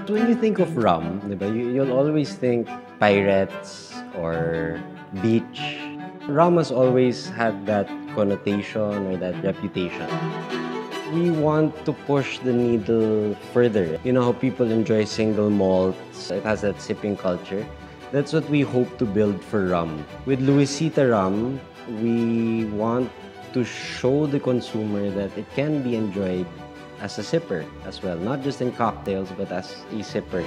So when you think of rum, diba, you'll always think pirates or beach. Rum has always had that connotation or that reputation. We want to push the needle further. You know how people enjoy single malts, it has that sipping culture. That's what we hope to build for rum. With Luisita Rum, we want to show the consumer that it can be enjoyed as a sipper as well, not just in cocktails, but as a sipper.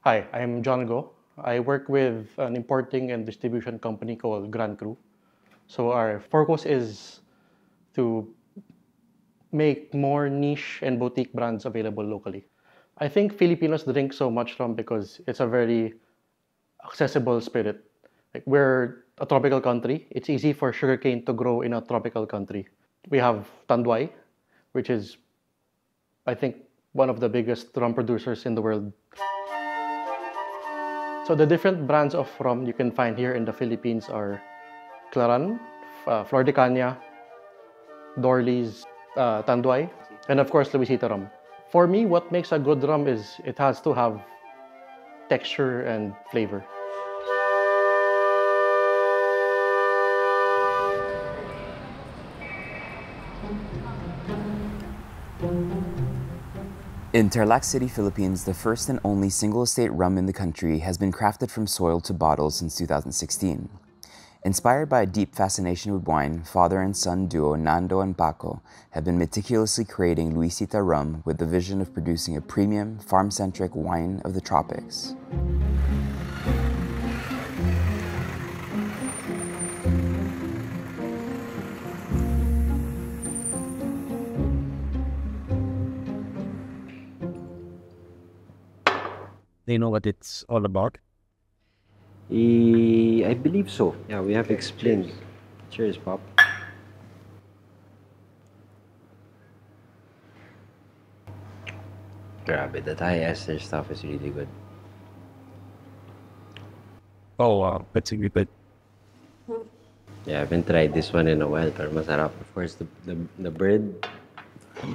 Hi, I'm John Go. I work with an importing and distribution company called Grand Cru. So our focus is to make more niche and boutique brands available locally. I think Filipinos drink so much rum because it's a very accessible spirit. Like, we're a tropical country. It's easy for sugarcane to grow in a tropical country. We have Tanduay, which is, I think, one of the biggest rum producers in the world. So the different brands of rum you can find here in the Philippines are Claran, Flor de Caña, Dorley's, Tanduay, and of course Luisita Rum. For me, what makes a good rum is it has to have texture and flavor. In Tarlac City, Philippines, the first and only single-estate rum in the country has been crafted from soil to bottle since 2016. Inspired by a deep fascination with wine, father and son duo Nando and Paco have been meticulously creating Luisita Rum with the vision of producing a premium, farm-centric wine of the tropics. They know what it's all about? I believe so. Yeah, we have explained. Cheers, Pop. Grabe, that high ester stuff is really good. Oh, wow. That's really good. Yeah, I haven't tried this one in a while, pero masarap. Of course, the bird.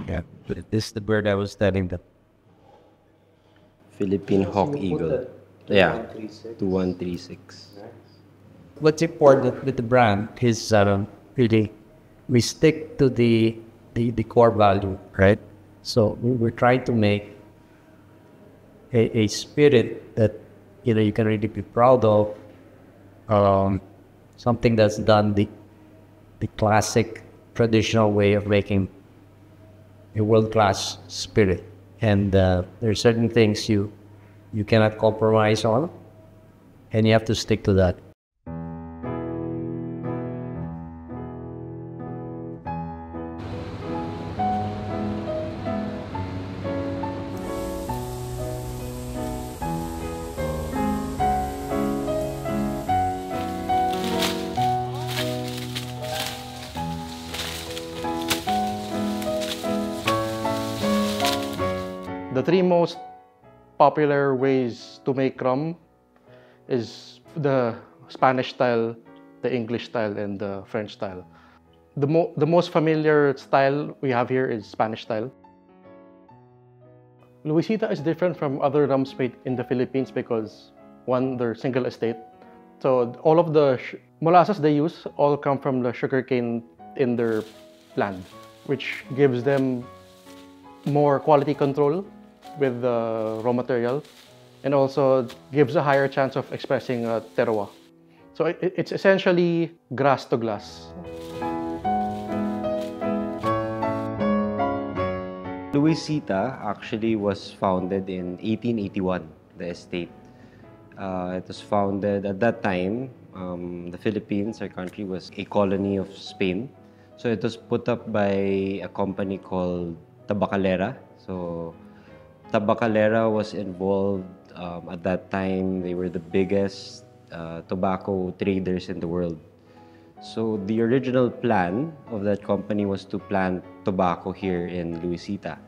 Yeah, but this is the bird I was telling them. Philippine Hawk Eagle. Yeah, 2136. What's important with the brand is really we stick to the core value, right? So we're trying to make a spirit that you can really be proud of. Something that's done the classic traditional way of making a world-class spirit. And there are certain things you cannot compromise on, and you have to stick to that. The three most popular ways to make rum is the Spanish style, the English style, and the French style. The most familiar style we have here is Spanish style. Luisita is different from other rums made in the Philippines because, one, they're single estate. So all of the molasses they use all come from the sugarcane in their land, which gives them more quality control with the raw material, and also gives a higher chance of expressing terroir. So it's essentially grass to glass. Luisita actually was founded in 1881, the estate. It was founded at that time. The Philippines, our country, was a colony of Spain. So it was put up by a company called Tabacalera. So Tabacalera was involved at that time. They were the biggest tobacco traders in the world. So the original plan of that company was to plant tobacco here in Luisita.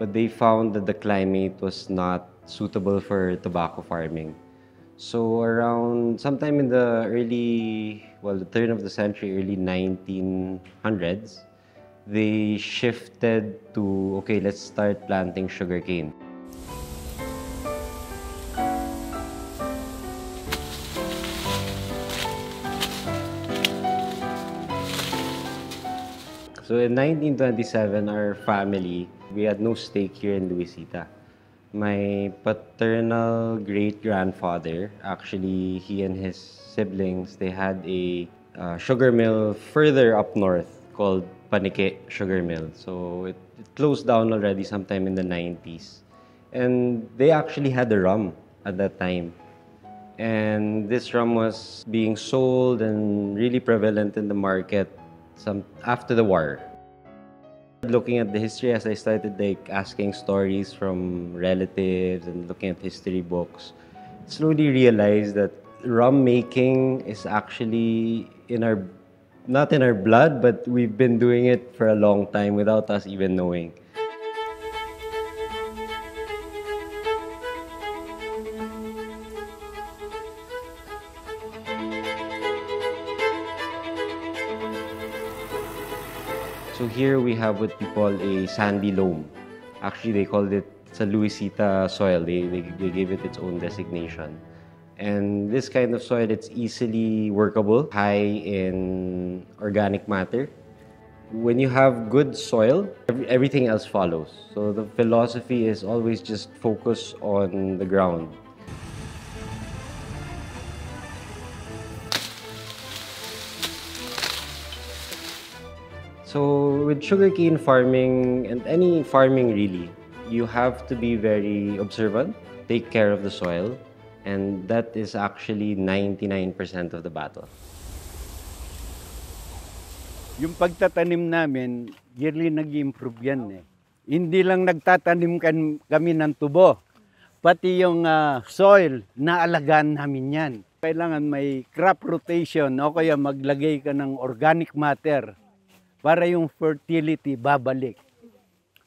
But they found that the climate was not suitable for tobacco farming. So around sometime in the the turn of the century, early 1900s, they shifted to, okay, let's start planting sugarcane. So in 1927, our family, we had no stake here in Luisita. My paternal great-grandfather, actually, he and his siblings, they had a sugar mill further up north called Panique Sugar Mill. So it closed down already sometime in the 90s. And they actually had a rum at that time. And this rum was being sold and really prevalent in the market after the war. Looking at the history, as I started asking stories from relatives and looking at history books, slowly realized that rum making is actually not in our blood, but we've been doing it for a long time without us even knowing. So here we have what we call a sandy loam. Actually, they called it a Luisita soil. They gave it its own designation. And this kind of soil, it's easily workable, high in organic matter. When you have good soil, everything else follows. So the philosophy is always just focus on the ground. So with sugarcane farming and any farming really, you have to be very observant, take care of the soil, and that is actually 99% of the battle. Yung pagtatanim namin, yearly nag-improve yan eh. Hindi lang nagtatanim kami ng tubo, pati yung soil, naalagaan namin yan. Kailangan may crop rotation o kaya maglagay ka ng organic matter para yung fertility babalik.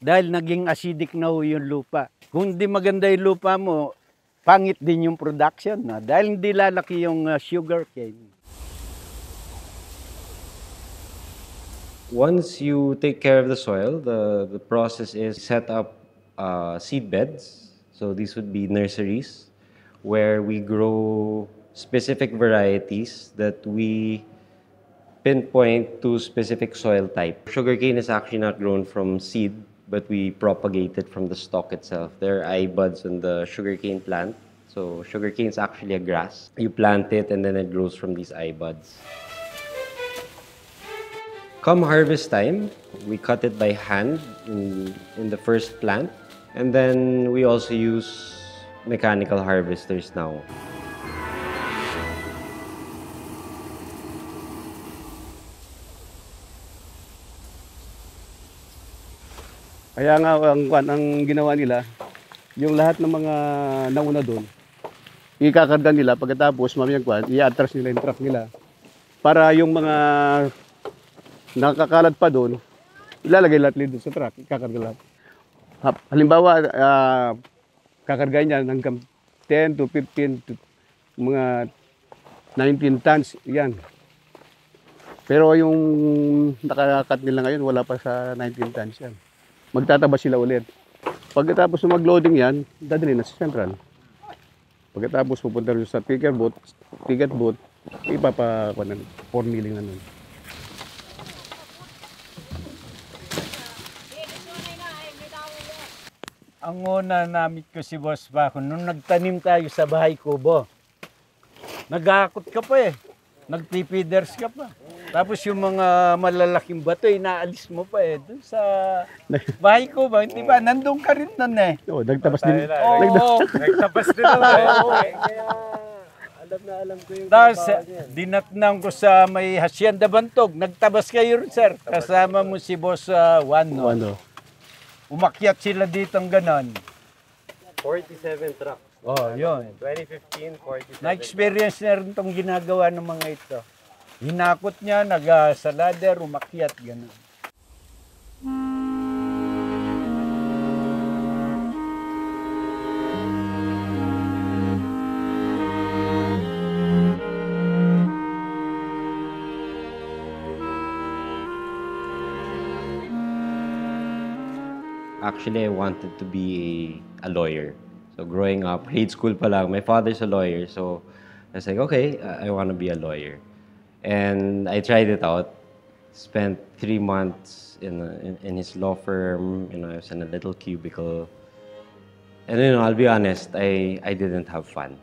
Dahil naging acidic na ho yung lupa. Kung di maganda yung lupa mo, pangit din yung production na. Dahil hindi lalaki yung sugarcane. Once you take care of the soil, the process is set up seed beds. So these would be nurseries where we grow specific varieties that we pinpoint to specific soil type. Sugarcane is actually not grown from seed, but we propagate it from the stalk itself. There are eye buds on the sugarcane plant. So sugarcane is actually a grass. You plant it and then it grows from these eye buds. Come harvest time, we cut it by hand in the first plant. And then we also use mechanical harvesters now. Kaya nga ang ginawa nila, yung lahat ng mga nauna doon, ikakarga nila pagkatapos mamayang i-atras nila yung truck nila para yung mga nakakalat pa doon, ilalagay lahat doon sa truck, ikakarga lahat. Halimbawa, kakarga niya hanggang 10 to 15 to mga 19 tons, yan. Pero yung nakakat nila ngayon, wala pa sa 19 tons yan. Magtatabas sila ulit. Pagkatapos ng mag-loading yan, dadali na sa central. Pagkatapos pupunta rin sa ticket booth, ipapakuan na, 4 milling na nun. Ang una namit ko si Boss Paco, nung nagtanim tayo sa bahay kubo, nagakot ka pa eh. Nagpipiders ka pa. Tapos yung mga malalaking bato, inaalis mo pa eh. Doon sa bahay ko ba? Hindi ba? Nandun ka rin nun eh. Oo, nagtabas din. Oo, nagtabas din ako eh. Kaya alam ko yung Tapos dinatnang ko sa may Hacienda Bantog. Nagtabas kayo rin, sir. Kasama mo si Boss Wano. Umakyat sila dito ng ganon. 47 trucks. Oh, yun. 2015, 47. Na-experience na rin itong ginagawa ng mga ito. Hinakot niya, sa ladder, umakyat, gano'n. Actually, I wanted to be a lawyer. So growing up, grade school pa lang, my father's a lawyer. So I was like, okay, I want to be a lawyer. And I tried it out. Spent 3 months in his law firm. You know, I was in a little cubicle. And I'll be honest, I didn't have fun.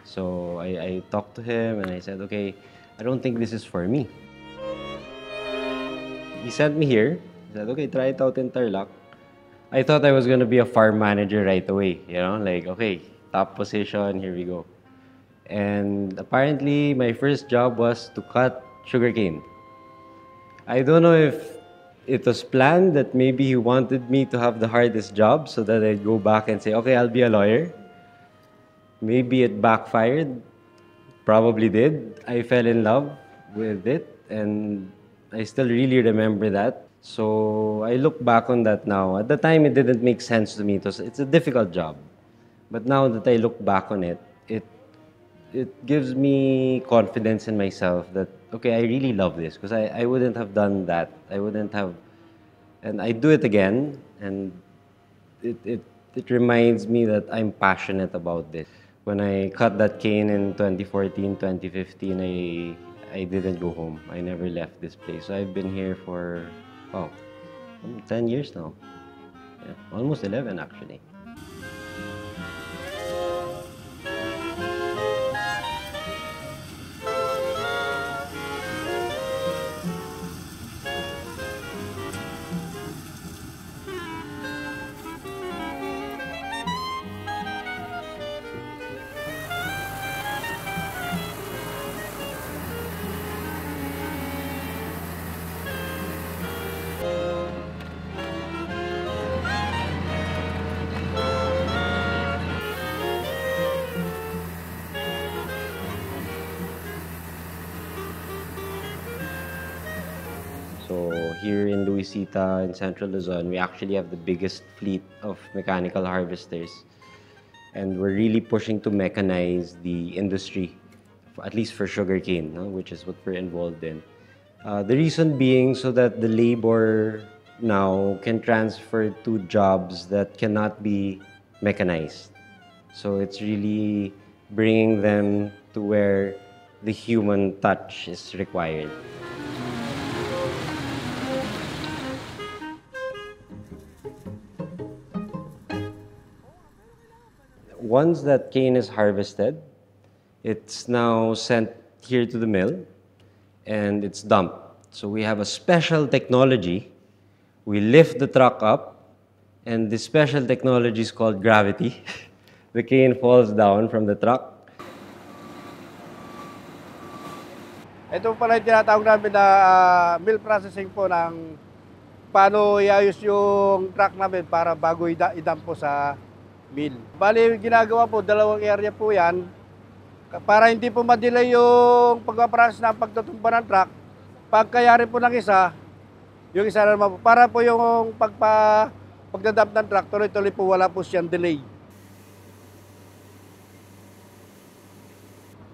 So I talked to him and I said, okay, I don't think this is for me. He sent me here. He said, okay, try it out in Tarlac. I thought I was going to be a farm manager right away, like, okay, top position, here we go. And apparently, my first job was to cut sugarcane. I don't know if it was planned that maybe he wanted me to have the hardest job so that I'd go back and say, okay, I'll be a lawyer. Maybe it backfired. Probably did. I fell in love with it, and I still really remember that. So I look back on that now. At the time, it didn't make sense to me. It's a difficult job. But now that I look back on it, it gives me confidence in myself that, okay, I really love this because I wouldn't have done that. I wouldn't have, and I do it again, and it reminds me that I'm passionate about this. When I cut that cane in 2014, 2015, I didn't go home. I never left this place. So I've been here for 10 years now. Yeah, almost 11 actually. So here in Luisita, in Central Luzon, we actually have the biggest fleet of mechanical harvesters. And we're really pushing to mechanize the industry, at least for sugarcane, which is what we're involved in. The reason being so that the labor now can transfer to jobs that cannot be mechanized. So it's really bringing them to where the human touch is required. Once that cane is harvested, it's now sent here to the mill and it's dumped. So we have a special technology. We lift the truck up, and this special technology is called gravity. The cane falls down from the truck. Ito pala yung tinatawag namin na mill processing po ng paano iayos yung truck namin para bago idump po sa mill. Bali, ginagawa po, dalawang area po yan. Para hindi po madelay yung pagpaprocess ng pagtutumba ng truck, pagkayari po ng isa, yung isa na naman po, para po yung pagdadump ng truck, tuloy-tuloy po wala po siyang delay.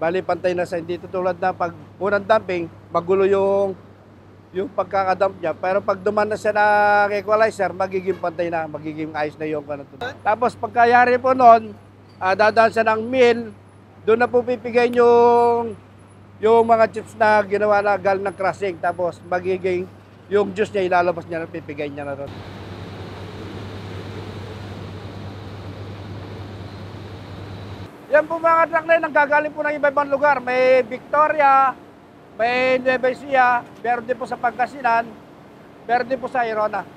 Bali, pantay na sa hindi tulad na pag unang dumping, magulo yung pagkakadump niya. Pero pag duman na siya ng equalizer, magiging pantay na, magiging ayos na yung ganito. Tapos pagkayari po noon, dadaan siya ng mill, doon na po pipigay yung mga chips na ginawa na galing ng crushing. Tapos magiging yung juice niya, ilalabas niya na pipigay niya na doon. Yan po mga truck na yun, nanggagaling po ng iba-ibang lugar. May Victoria, may Nueva Ecija, meron din po sa Pangasinan, meron din po sa Irona.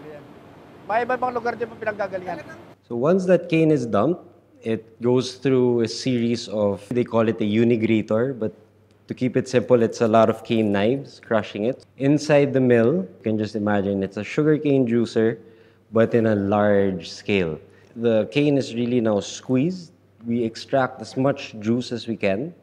May iba-ibang lugar din po pinanggagalingan. So once that cane is dumped, it goes through a series of, they call it a unigrator, but to keep it simple, it's a lot of cane knives crushing it. Inside the mill, you can just imagine it's a sugarcane juicer, but in a large scale. The cane is really now squeezed. We extract as much juice as we can.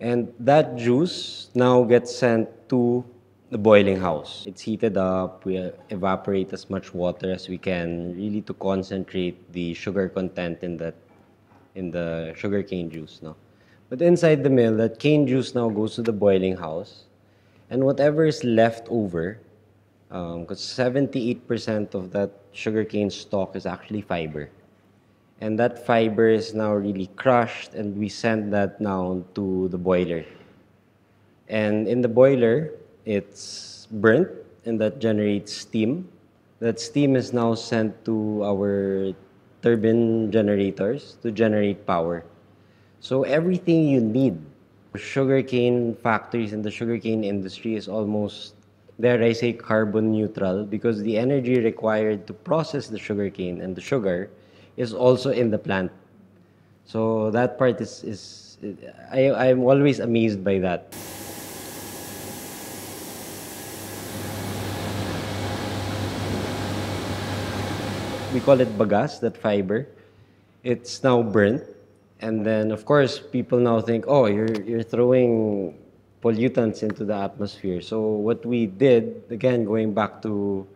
And that juice now gets sent to the boiling house. It's heated up, we evaporate as much water as we can, really to concentrate the sugar content in the sugarcane juice. No? But inside the mill, that cane juice now goes to the boiling house, and whatever is left over, because 78% of that sugarcane stalk is actually fiber. And that fiber is now really crushed, and we send that now to the boiler. And in the boiler, it's burnt, and that generates steam. That steam is now sent to our turbine generators to generate power. So everything you need, sugarcane factories and the sugarcane industry is almost, dare I say, carbon neutral, because the energy required to process the sugarcane and the sugar is also in the plant. So that part I'm always amazed by that. We call it bagas, that fiber. It's now burnt. And then, of course, people now think, oh, you're throwing pollutants into the atmosphere. So what we did, again, going back to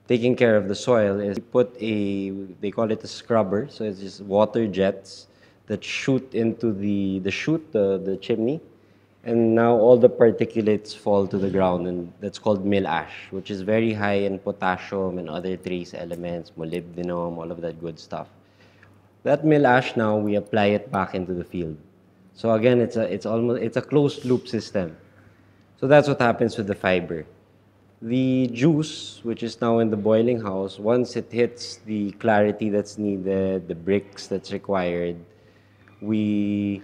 taking care of the soil, is we put they call it a scrubber. So it's just water jets that shoot into the chute, the chimney. And now all the particulates fall to the ground, and that's called mill ash, which is very high in potassium and other trace elements, molybdenum, all of that good stuff. That mill ash now, we apply it back into the field. So again, it's a closed loop system. So that's what happens with the fiber. The juice, which is now in the boiling house, once it hits the clarity that's needed, the bricks that's required, we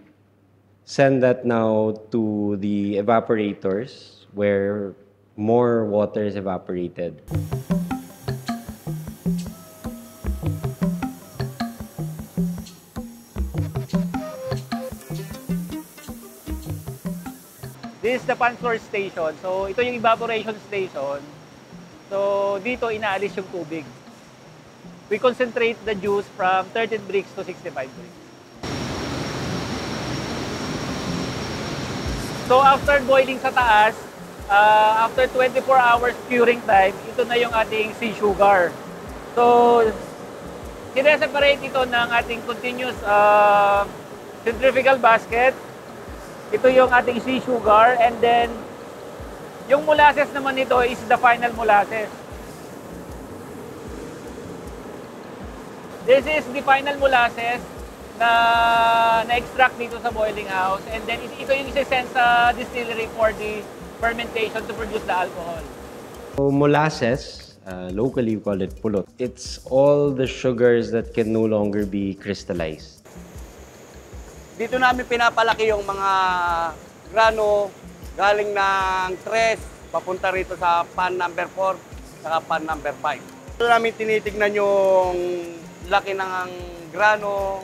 send that now to the evaporators where more water is evaporated. This is the pan floor station. So ito yung evaporation station. So dito inaalis yung tubig. We concentrate the juice from 13 bricks to 65 bricks. So after boiling sa taas, after 24 hours curing time, ito na yung ating sea sugar. So sineseparate ito ng ating continuous centrifugal basket. Ito yung ating sea sugar, and then yung molasses naman nito is the final molasses. This is the final molasses na extract dito sa boiling house, and then ito yung isa-send sa distillery for the fermentation to produce the alcohol. So molasses, locally we call it pulot. It's all the sugars that can no longer be crystallized. Dito namin pinapalaki yung mga grano galing ng 3 papunta rito sa pan number 4 saka pan number 5. Dito namin tinitignan yung laki ng grano,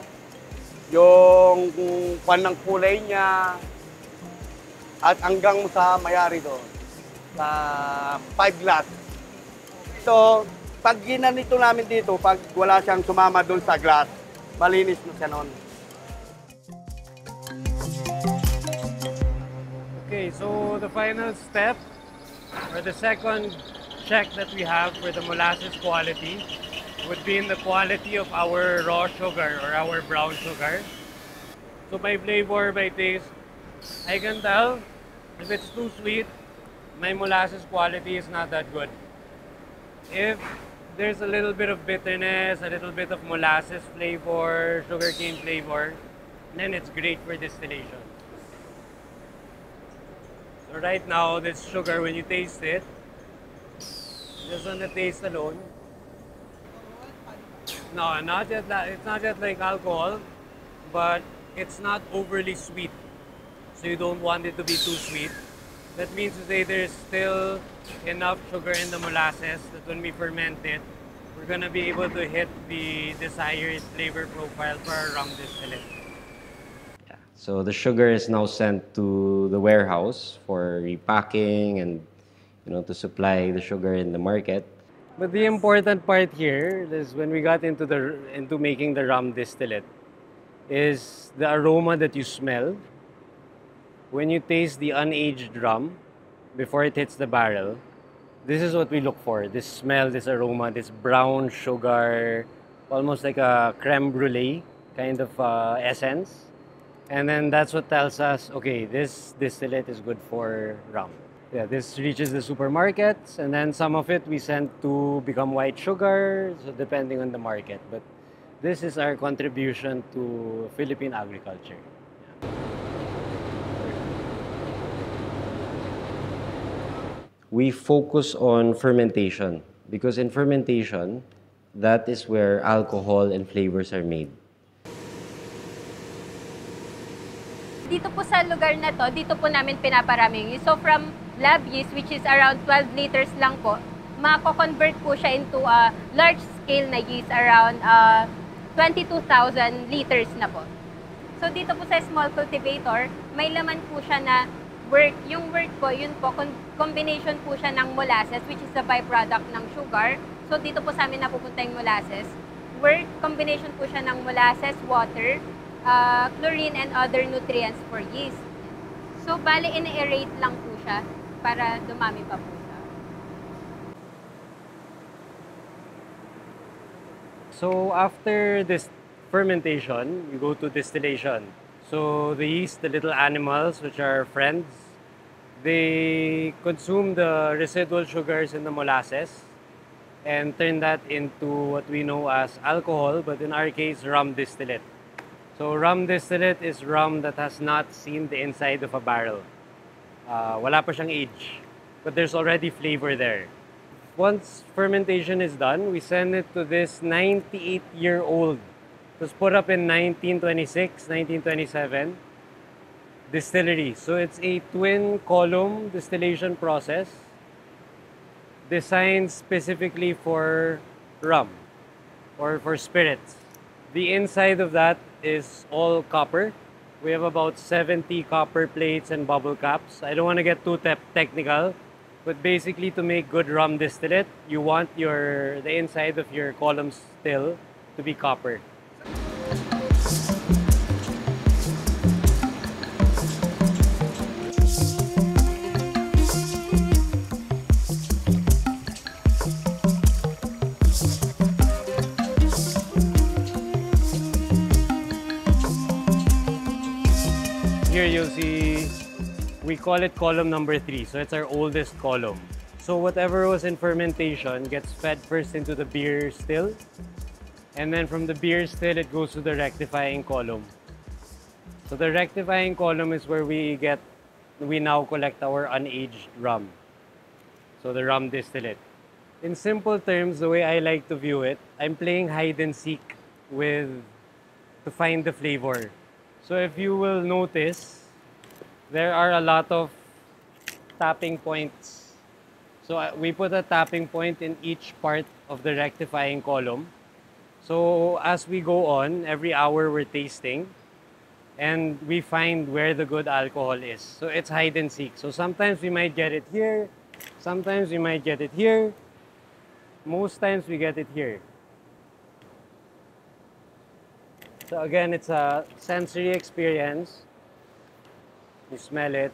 yung pan ng kulay niya, at hanggang sa mayari doon, sa 5 glass. So, pag ginanito namin dito, pag wala siyang sumama doon sa glass, malinis na siya noon. Okay, so the final step, or the second check that we have for the molasses quality would be in the quality of our raw sugar or our brown sugar. So by flavor, by taste, I can tell if it's too sweet, my molasses quality is not that good. If there's a little bit of bitterness, a little bit of molasses flavor, sugarcane flavor, then it's great for distillation. So right now, this sugar, when you taste it, just on the taste alone, no, not yet. It's not yet like alcohol, but it's not overly sweet. So you don't want it to be too sweet. That means to say there's still enough sugar in the molasses that when we ferment it, we're gonna be able to hit the desired flavor profile for our rum distillate. So the sugar is now sent to the warehouse for repacking and to supply the sugar in the market. But the important part here is when we got into making the rum distillate is the aroma that you smell when you taste the unaged rum before it hits the barrel, this is what we look for. This smell, this aroma, this brown sugar, almost like a creme brulee kind of essence. And then that's what tells us, okay, this distillate is good for rum. Yeah, this reaches the supermarkets, and then some of it we send to become white sugar, so depending on the market. But this is our contribution to Philippine agriculture. We focus on fermentation because in fermentation, that is where alcohol and flavors are made. Dito po sa lugar na to, dito po namin pinaparaming. So from lab yeast, which is around 12 liters lang po, mako-convert po siya into a large scale na yeast around 22,000 liters na po. So dito po sa small cultivator, may laman po siya na wort. Yung wort po, yun po, combination po siya ng molasses, which is a byproduct ng sugar. So dito po sa amin napupunta yung molasses. Wort, combination po siya ng molasses, water, chlorine, and other nutrients for yeast. So bali, in-aerate lang po siya para dumami pa po siya. So after this fermentation, you go to distillation. So the yeast, the little animals, which are friends, they consume the residual sugars in the molasses and turn that into what we know as alcohol, but in our case, rum distillate. So rum distillate is rum that has not seen the inside of a barrel. Wala pa siyang age, but there's already flavor there. Once fermentation is done, we send it to this 98-year-old. It was put up in 1926, 1927 distillery. So it's a twin column distillation process designed specifically for rum or for spirits. The inside of that is all copper. We have about 70 copper plates and bubble caps. I don't want to get too technical, but basically to make good rum distillate, you want the inside of your column still to be copper. Here you'll see, we call it column number 3, so it's our oldest column. So whatever was in fermentation gets fed first into the beer still, and then from the beer still it goes to the rectifying column. So the rectifying column is where we now collect our unaged rum. So the rum distillate. In simple terms, the way I like to view it, I'm playing hide and seek to find the flavor. So if you will notice, there are a lot of tapping points. So we put a tapping point in each part of the rectifying column. So as we go on, every hour we're tasting and we find where the good alcohol is. So it's hide and seek. So sometimes we might get it here, sometimes we might get it here, most times we get it here. So again, it's a sensory experience. You smell it.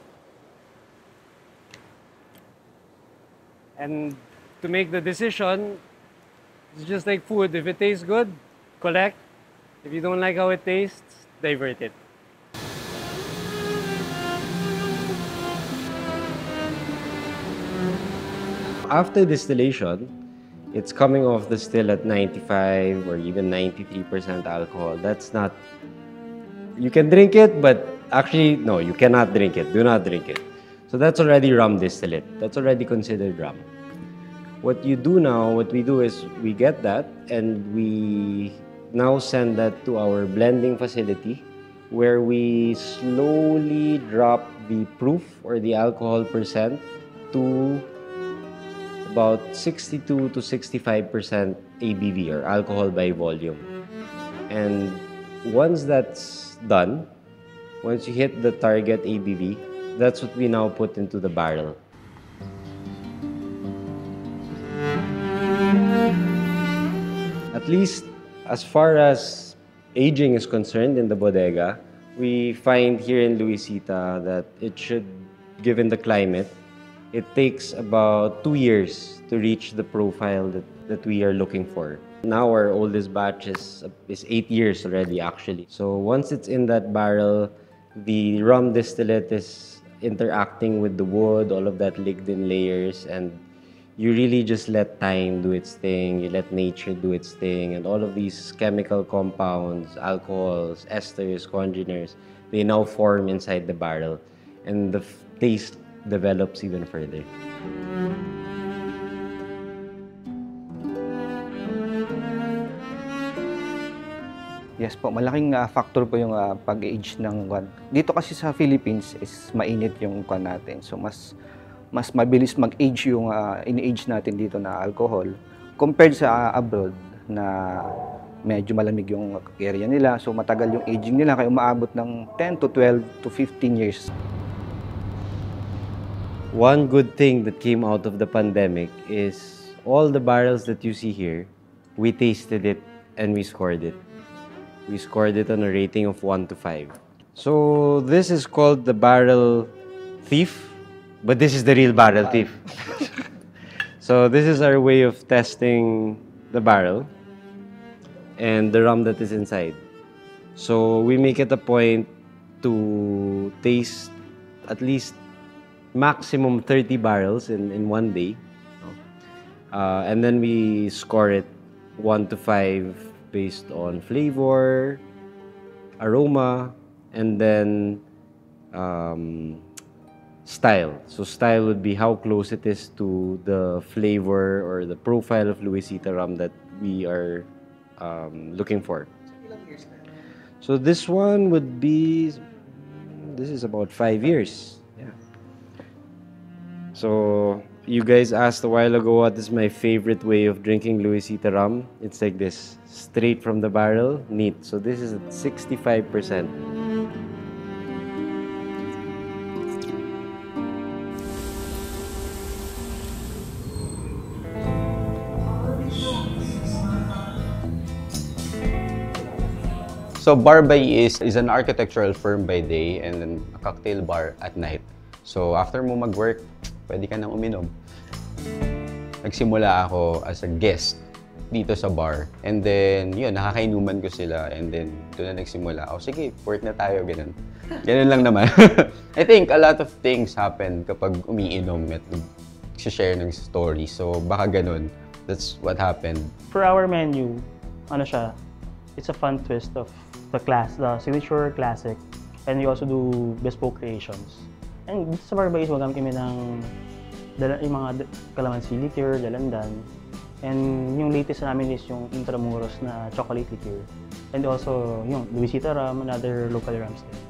And to make the decision, it's just like food. If it tastes good, collect. If you don't like how it tastes, divert it. After distillation, it's coming off the still at 95 or even 93% alcohol. That's not... You can drink it, but actually, no, you cannot drink it. Do not drink it. So that's already rum distillate. That's already considered rum. What you do now, what we do is we get that and we now send that to our blending facility where we slowly drop the proof or the alcohol percent to about 62 to 65% ABV or alcohol by volume. And once that's done, once you hit the target ABV, that's what we now put into the barrel. At least as far as aging is concerned in the bodega, We find here in Luisita that it should, given the climate, it takes about 2 years to reach the profile that we are looking for. Now our oldest batch is 8 years already actually. So once it's in that barrel, the rum distillate is interacting with the wood, all of that lignin layers, and you really just let time do its thing, you let nature do its thing, and all of these chemical compounds, alcohols, esters, congeners, they now form inside the barrel, and the taste develops even further. Yes po, malaking factor po yung pag-age ng kwan. Dito kasi sa Philippines is mainit yung kwan natin. So mas mabilis mag-age yung in-age natin dito na alcohol compared sa abroad na medyo malamig yung area nila. So matagal yung aging nila kaya umaabot ng 10 to 12 to 15 years. One good thing that came out of the pandemic is all the barrels that you see here, we tasted it and we scored it. We scored it on a rating of 1 to 5. So this is called the barrel thief, but this is the real barrel thief. So this is our way of testing the barrel and the rum that is inside. So we make it a point to taste at least maximum 30 barrels in one day. And then we score it 1 to 5 based on flavor, aroma, and then style. So style would be how close it is to the flavor or the profile of Luisita rum that we are looking for. So this one would be, this is about 5 years. Yeah. So you guys asked a while ago what is my favorite way of drinking Luisita rum. It's like this, straight from the barrel, neat. So this is at 65%. So Bar by is an architectural firm by day and then a cocktail bar at night. So after mo mag-work, pwede ka nang uminom. Nagsimula ako as a guest dito sa bar. And then, yun, nakakainuman ko sila. And then, doon na nagsimula. Sige, work na tayo, ganun. Ganun lang naman. I think a lot of things happen kapag umiinom at share ng story. So, baka ganun. That's what happened. For our menu, ano siya, it's a fun twist of the signature classic. And we also do bespoke creations. And dito sa Bar by magamit kami ng yung mga calamansi liqueur, dalandan. And yung latest namin is yung Intramuros na chocolate liqueur. And also yung Luisita Rum and other local rums din.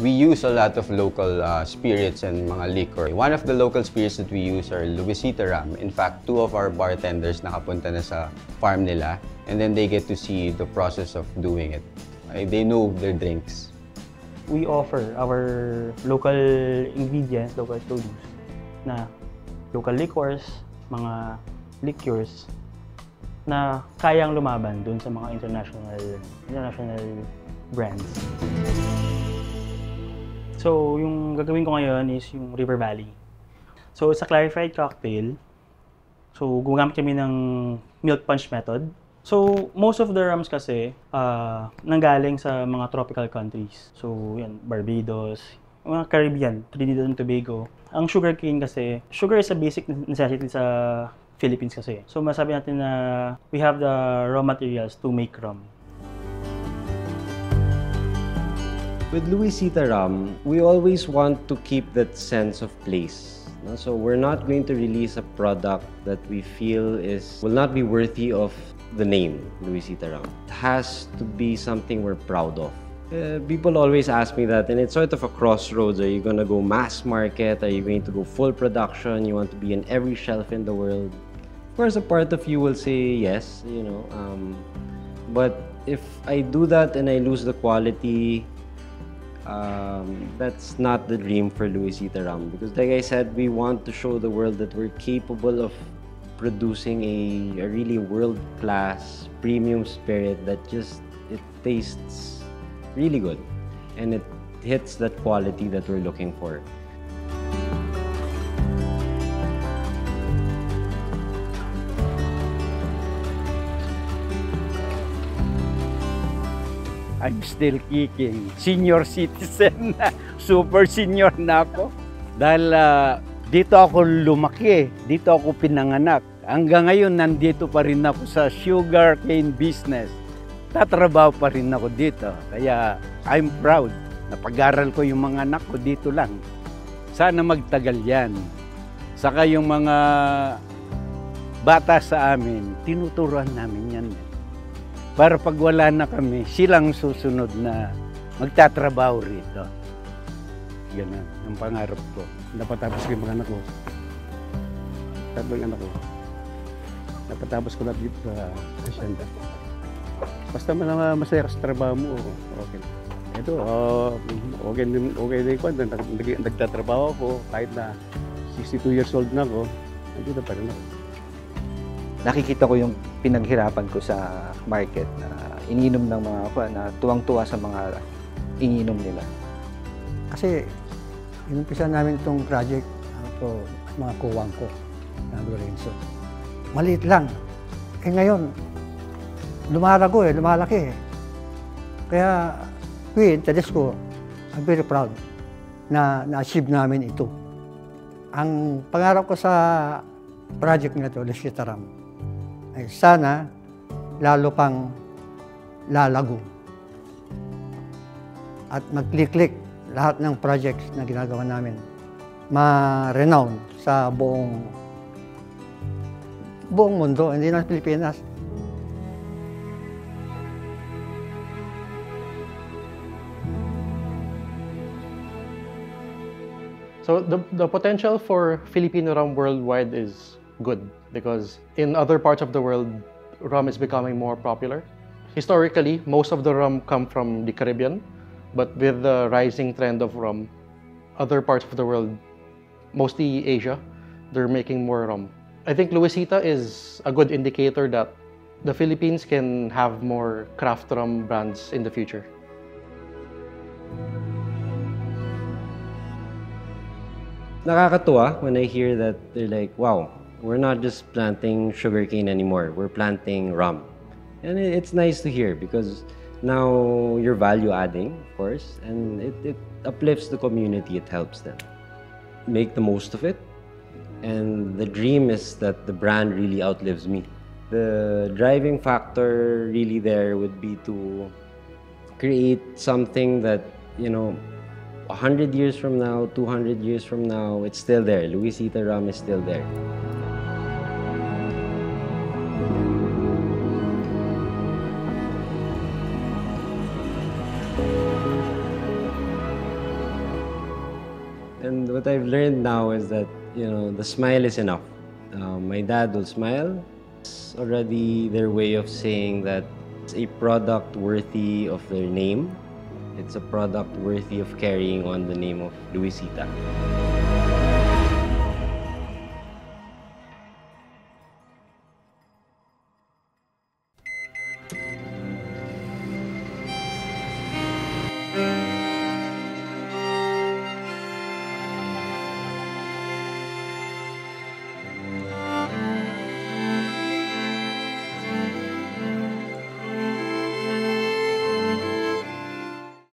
We use a lot of local spirits and mga liquor. One of the local spirits that we use are Luisita Rum. In fact, 2 of our bartenders nakapunta na sa farm nila. And then they get to see the process of doing it. They know their drinks. We offer our local ingredients, local produce, na local liquors, mga liqueurs na kayang lumaban dun sa mga international brands. So, yung gagawin ko ngayon is yung River Valley. So, it's a clarified cocktail. So, gumagamit kami ng milk punch method. So, most of the rums kasi nanggaling sa mga tropical countries. So, yan, Barbados, mga Caribbean, Trinidad and Tobago. Ang sugarcane kasi, sugar is a basic necessity sa Philippines kasi. So, masabi natin na we have the raw materials to make rum. With Luisita Rum, we always want to keep that sense of place. So we're not going to release a product that we feel will not be worthy of the name Luisita Rum. It has to be something we're proud of. People always ask me that, and it's sort of a crossroads. Are you going to go mass market? Are you going to go full production? You want to be in every shelf in the world? Of course, a part of you will say yes, but if I do that and I lose the quality, that's not the dream for Luisita Rum. Because like I said, we want to show the world that we're capable of producing a really world-class premium spirit that it tastes really good. and it hits that quality that we're looking for. I'm still kicking. Senior citizen na. Super senior na ako. Dahil dito ako lumaki. Dito ako pinanganak. Hanggang ngayon, nandito pa rin ako sa sugarcane business. Tatrabaho pa rin ako dito. Kaya I'm proud. Napag-aral ko yung mga anak ko dito lang. Sana magtagal yan. Saka yung mga bata sa amin, tinuturuan namin yan. Para pag wala na kami, silang susunod na magtatrabaho rito. Ganun, ang pangarap ko. Napatapos ko yung mga anak ko. Tatlong anak ko. Napatapos ko na dito sa asyenda. Basta masaya ka sa trabaho mo, okay. Ito, okay din ko. Nagtatrabaho ako kahit na 62 years old na ako. Nandito pa rin ako. Nakikita ko yung pinaghirapan ko sa market na ininom ng mga na tuwang-tuwa sa mga ininom nila. Kasi inumpisa namin itong project mga Cojuangco na Renzo. Maliit lang. Ngayon, lumalaki eh. Kaya we in Tedesco, I'm very proud na na-achieve namin ito. Ang pangarap ko sa project na ito, Luisita Rum, ay sana lalo pang lalago at mag-click lahat ng projects na ginagawa namin ma-renown sa buong mundo, hindi lang Pilipinas. So the potential for Filipino rum worldwide is good because in other parts of the world, rum is becoming more popular. Historically, most of the rum come from the Caribbean, but with the rising trend of rum, other parts of the world, mostly Asia, they're making more rum. I think Luisita is a good indicator that the Philippines can have more craft rum brands in the future. Nakakatuwa when I hear that they're like, wow, we're not just planting sugarcane anymore, we're planting rum. And it's nice to hear because now you're value adding, of course, and it uplifts the community, it helps them. Make the most of it. And the dream is that the brand really outlives me. The driving factor really there would be to create something that, 100 years from now, 200 years from now, it's still there. Luisita Rum is still there. And what I've learned now is that, the smile is enough. My dad will smile. It's already their way of saying that it's a product worthy of their name. It's a product worthy of carrying on the name of Luisita.